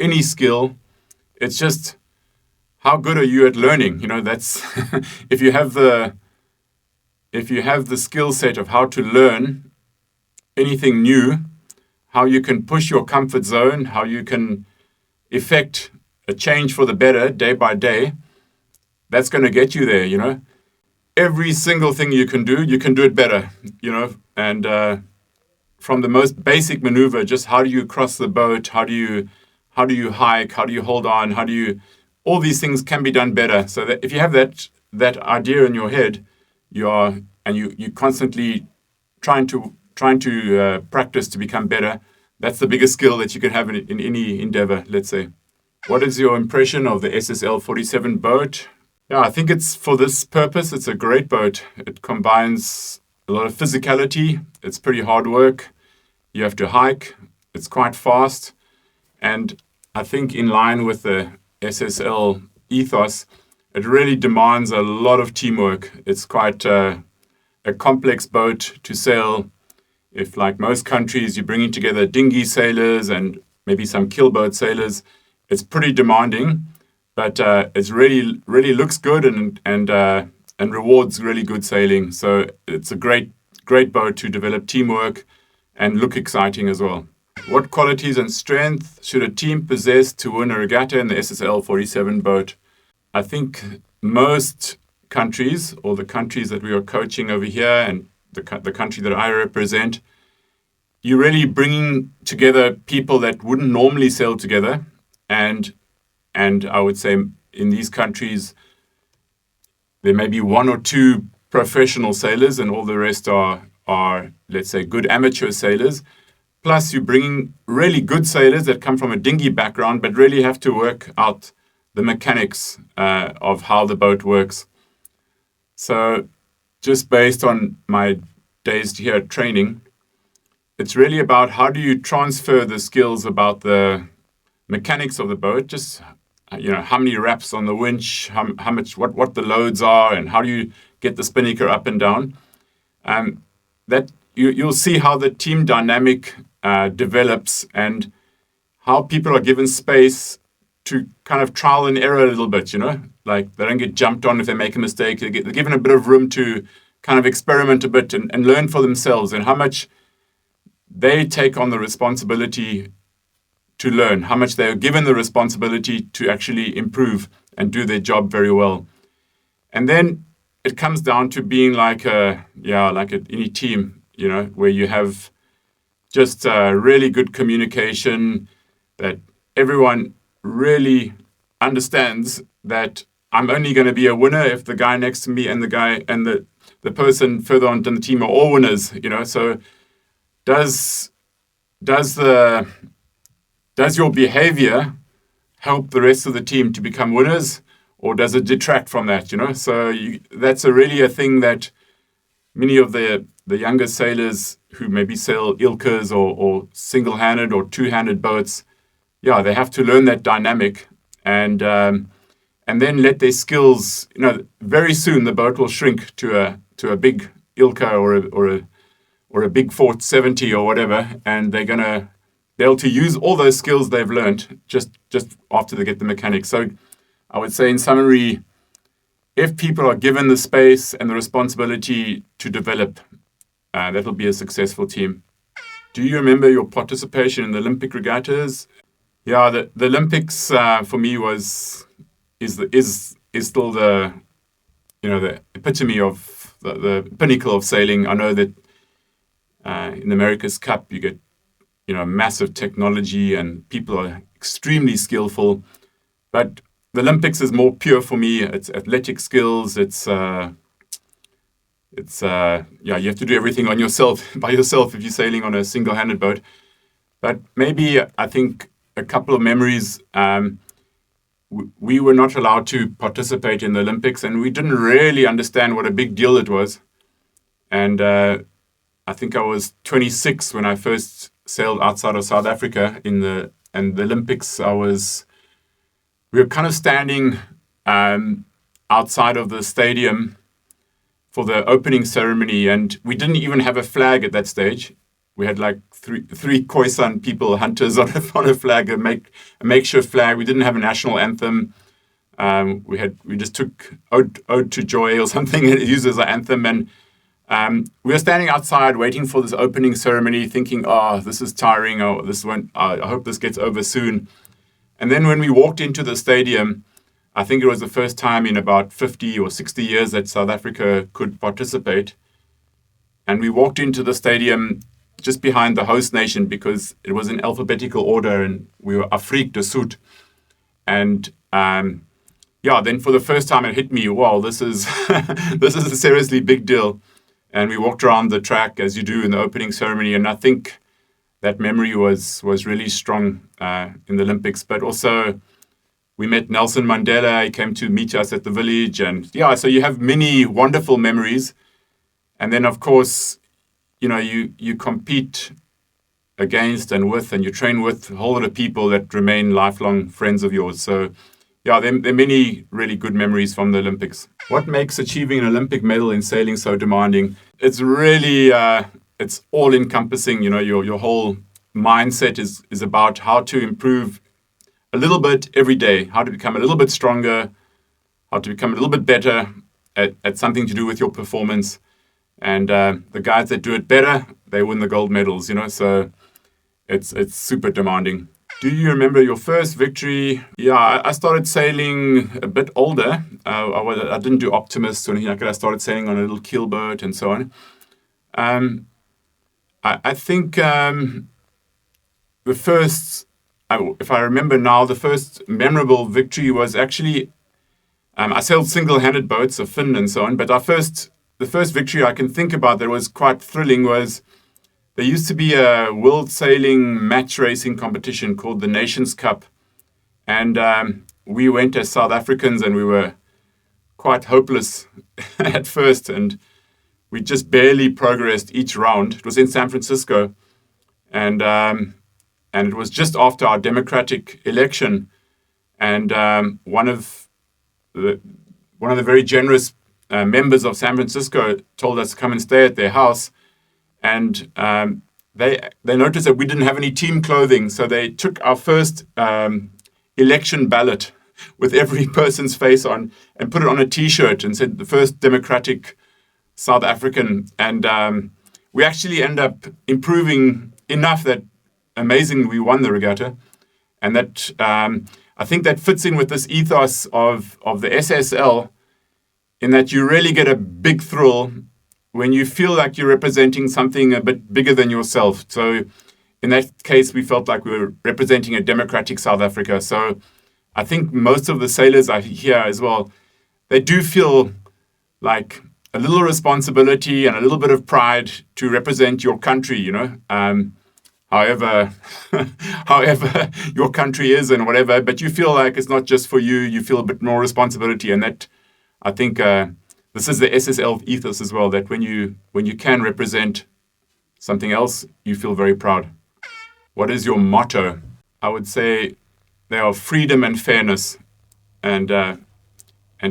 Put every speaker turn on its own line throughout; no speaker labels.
any skill. It's just how good are you at learning? That's if you have the skill set of how to learn anything new, how you can push your comfort zone, how you can effect a change for the better day by day, that's going to get you there. Every single thing you can do it better, and from the most basic maneuver, just how do you cross the boat, how do you hike, how do you hold on, all these things can be done better. So that if you have that idea in your head, you're constantly trying to practice to become better. That's the biggest skill that you can have in any endeavor, let's say. What is your impression of the SSL 47 boat? Yeah, I think it's for this purpose, it's a great boat. It combines a lot of physicality. It's pretty hard work. You have to hike. It's quite fast. And I think in line with the SSL ethos, it really demands a lot of teamwork. It's quite a complex boat to sail. If, like most countries, you're bringing together dinghy sailors and maybe some keelboat sailors, it's pretty demanding, but it's really looks good and rewards really good sailing. So it's a great boat to develop teamwork and look exciting as well. What qualities and strength should a team possess to win a regatta in the SSL 47 boat? I think most countries, or the countries that we are coaching over here and the country that I represent, you're really bringing together people that wouldn't normally sail together. And I would say in these countries, there may be one or two professional sailors and all the rest are let's say, good amateur sailors. Plus, you're bringing really good sailors that come from a dinghy background, but really have to work out the mechanics of how the boat works. So just based on my days here at training, it's really about how do you transfer the skills about the mechanics of the boat, just how many wraps on the winch, how much, what the loads are, and how do you get the spinnaker up and down. That you'll see how the team dynamic develops and how people are given space to kind of trial and error a little bit, like they don't get jumped on if they make a mistake. They're given a bit of room to kind of experiment a bit and learn for themselves, and how much they take on the responsibility to learn, how much they are given the responsibility to actually improve and do their job very well. And then it comes down to being like any team, where you have just really good communication, that everyone really understands that I'm only going to be a winner if the guy next to me and the person further on in the team are all winners, So does your behavior help the rest of the team to become winners, or does it detract from that? So that's really a thing that many of the younger sailors who maybe sail ilkas or single-handed or two-handed boats, they have to learn that dynamic and then let their skills. Very soon the boat will shrink to a big ilka or a big Fort 70 or whatever, and they're able to use all those skills they've learned just after they get the mechanics. So I would say, in summary, if people are given the space and the responsibility to develop, that'll be a successful team. Do you remember your participation in the Olympic regattas? Yeah, the Olympics for me is still the epitome of the pinnacle of sailing. I know that in the America's Cup you get massive technology and people are extremely skillful, but the Olympics is more pure for me. It's athletic skills. It's you have to do everything by yourself if you're sailing on a single-handed boat. But maybe I think a couple of memories. We were not allowed to participate in the Olympics, and we didn't really understand what a big deal it was. And I think I was 26 when I first sailed outside of South Africa and the Olympics. We were kind of standing outside of the stadium for the opening ceremony, and we didn't even have a flag at that stage. We had like three Khoisan people, hunters on a flag, a makeshift flag. We didn't have a national anthem. We just took Ode to Joy or something and used as our anthem. And we were standing outside waiting for this opening ceremony, thinking, oh, this is tiring. Oh, I hope this gets over soon. And then when we walked into the stadium, I think it was the first time in about 50 or 60 years that South Africa could participate. And we walked into the stadium just behind the host nation because it was in alphabetical order and we were Afrique du Sud. And then for the first time it hit me, wow, this is this is a seriously big deal. And we walked around the track as you do in the opening ceremony. And I think that memory was really strong in the Olympics. But also we met Nelson Mandela. He came to meet us at the village. And so you have many wonderful memories. And then, of course, you compete against and with, and you train with a whole lot of people that remain lifelong friends of yours. So, there are many really good memories from the Olympics. What makes achieving an Olympic medal in sailing so demanding? It's really, it's all-encompassing. Your whole mindset is about how to improve a little bit every day, how to become a little bit stronger, how to become a little bit better at something to do with your performance. And the guys that do it better, they win the gold medals, so it's super demanding. Do you remember your first victory? Yeah, I started sailing a bit older. I didn't do Optimist or anything like that. I started sailing on a little keelboat and so on. I think the first, if I remember now, the first memorable victory was actually, I sailed single-handed boats, a fin and so on, but the first victory I can think about that was quite thrilling was there used to be a world sailing match racing competition called the Nations Cup. And we went as South Africans and we were quite hopeless at first. And we just barely progressed each round. It was in San Francisco. And it was just after our democratic election. And one of the very generous members of San Francisco told us to come and stay at their house. And they noticed that we didn't have any team clothing. So they took our first election ballot with every person's face on and put it on a T-shirt and said the first democratic South African. And we actually end up improving enough that amazingly we won the regatta. And that I think that fits in with this ethos of the SSL in that you really get a big thrill when you feel like you're representing something a bit bigger than yourself. So in that case, we felt like we were representing a democratic South Africa. So I think most of the sailors I hear as well, they do feel like a little responsibility and a little bit of pride to represent your country, however your country is and whatever, but you feel like it's not just for you, you feel a bit more responsibility. And that, I think, this is the SSL ethos as well, that when you can represent something else, you feel very proud. What is your motto? I would say they are freedom and fairness, and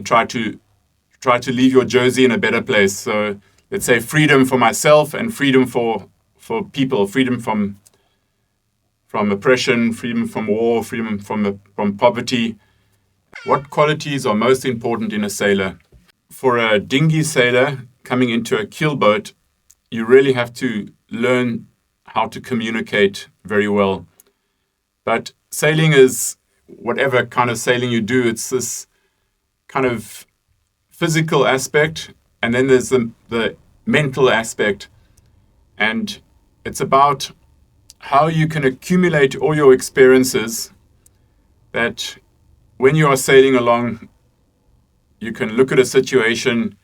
try to leave your jersey in a better place. So let's say freedom for myself and freedom for people, freedom from oppression, freedom from war, freedom from poverty. What qualities are most important in a sailor? For a dinghy sailor coming into a keelboat, you really have to learn how to communicate very well. But sailing is, whatever kind of sailing you do, it's this kind of physical aspect, and then there's the mental aspect. And it's about how you can accumulate all your experiences that when you are sailing along, you can look at a situation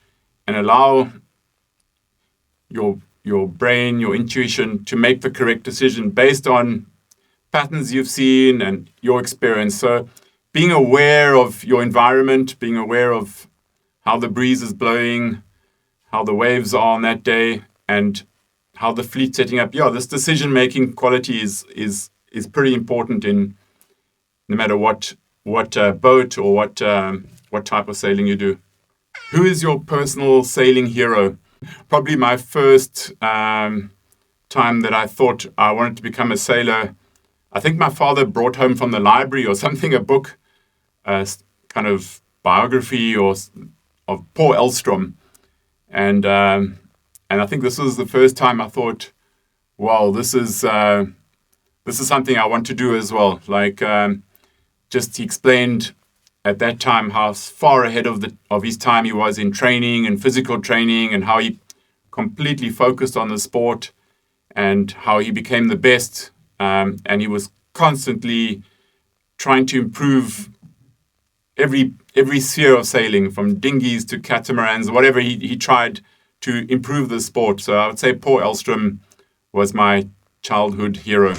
and allow your brain, your intuition to make the correct decision based on patterns you've seen and your experience. So being aware of your environment, being aware of how the breeze is blowing, how the waves are on that day, and how the fleet's setting up. Yeah, this decision-making quality is pretty important in no matter what boat or what type of sailing you do. Who is your personal sailing hero? Probably my first time that I thought I wanted to become a sailor, I think my father brought home from the library or something a book, kind of biography of Paul Elstrom, and I think this was the first time I thought, wow, this is something I want to do as well. Like, just he explained at that time how far ahead of his time he was in training and physical training, and how he completely focused on the sport, and how he became the best. And he was constantly trying to improve every sphere of sailing, from dinghies to catamarans, whatever he tried to improve the sport. So I would say Paul Elstrom was my childhood hero.